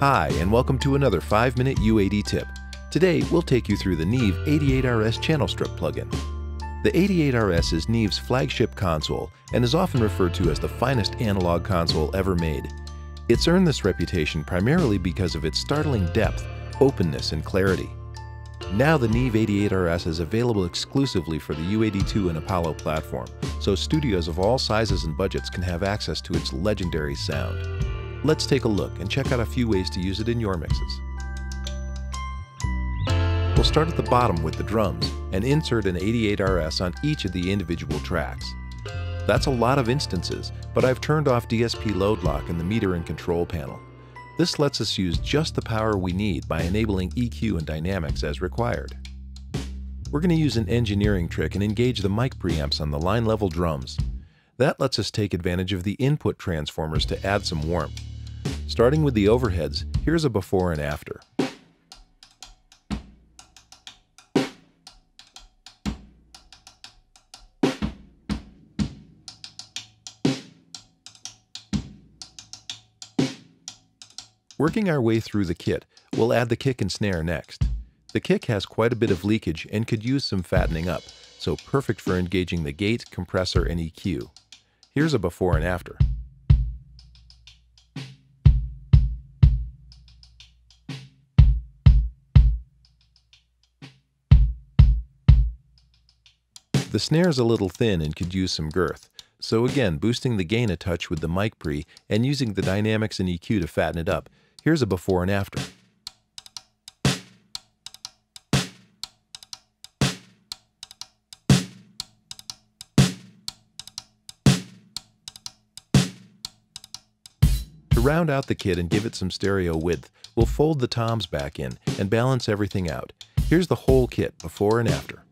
Hi, and welcome to another 5-minute UAD tip. Today, we'll take you through the Neve 88RS channel strip plugin. The 88RS is Neve's flagship console and is often referred to as the finest analog console ever made. It's earned this reputation primarily because of its startling depth, openness, and clarity. Now the Neve 88RS is available exclusively for the UAD 2 and Apollo platform, so studios of all sizes and budgets can have access to its legendary sound. Let's take a look and check out a few ways to use it in your mixes. We'll start at the bottom with the drums and insert an 88RS on each of the individual tracks. That's a lot of instances, but I've turned off DSP load lock in the meter and control panel. This lets us use just the power we need by enabling EQ and dynamics as required. We're going to use an engineering trick and engage the mic preamps on the line level drums. That lets us take advantage of the input transformers to add some warmth. Starting with the overheads, here's a before and after. Working our way through the kit, we'll add the kick and snare next. The kick has quite a bit of leakage and could use some fattening up, so perfect for engaging the gate, compressor, and EQ. Here's a before and after. The snare is a little thin and could use some girth, so again, boosting the gain a touch with the mic pre and using the dynamics and EQ to fatten it up. Here's a before and after. To round out the kit and give it some stereo width, we'll fold the toms back in and balance everything out. Here's the whole kit before and after.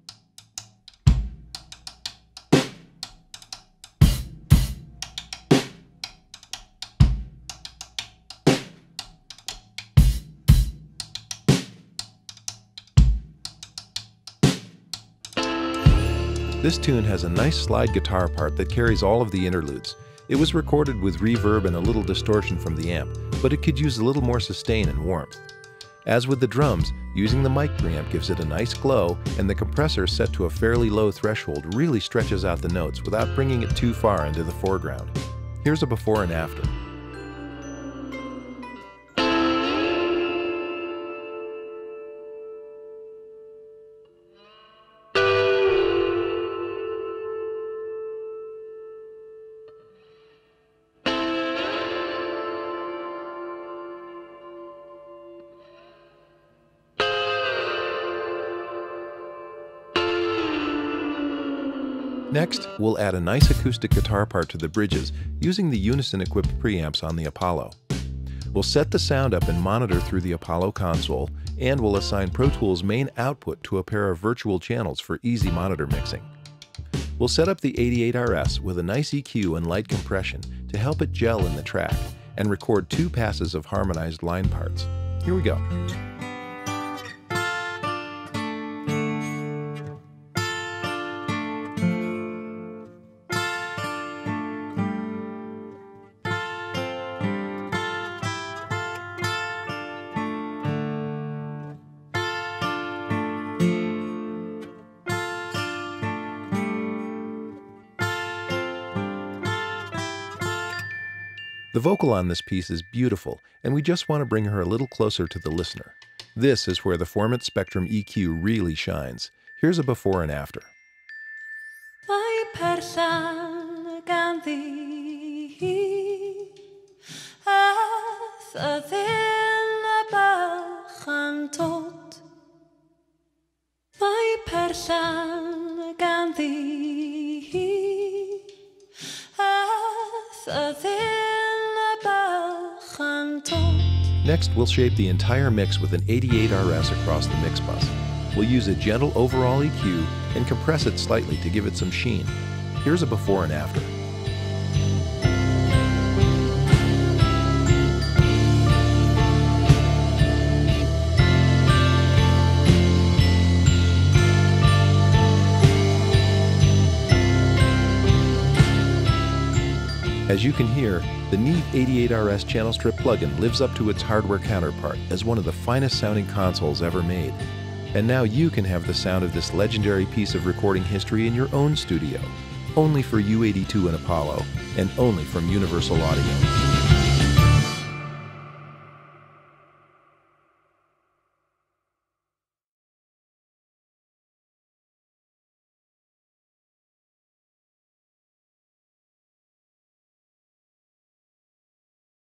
This tune has a nice slide guitar part that carries all of the interludes. It was recorded with reverb and a little distortion from the amp, but it could use a little more sustain and warmth. As with the drums, using the mic preamp gives it a nice glow, and the compressor set to a fairly low threshold really stretches out the notes without bringing it too far into the foreground. Here's a before and after. Next, we'll add a nice acoustic guitar part to the bridges using the Unison-equipped preamps on the Apollo. We'll set the sound up and monitor through the Apollo console, and we'll assign Pro Tools' main output to a pair of virtual channels for easy monitor mixing. We'll set up the 88RS with a nice EQ and light compression to help it gel in the track, and record 2 passes of harmonized line parts. Here we go. The vocal on this piece is beautiful, and we just want to bring her a little closer to the listener. This is where the Formant Spectrum EQ really shines. Here's a before and after. Next, we'll shape the entire mix with an 88RS across the mix bus. We'll use a gentle overall EQ and compress it slightly to give it some sheen. Here's a before and after. As you can hear, the Neve 88RS channel strip plugin lives up to its hardware counterpart as one of the finest sounding consoles ever made. And now you can have the sound of this legendary piece of recording history in your own studio, only for UAD2 and Apollo, and only from Universal Audio.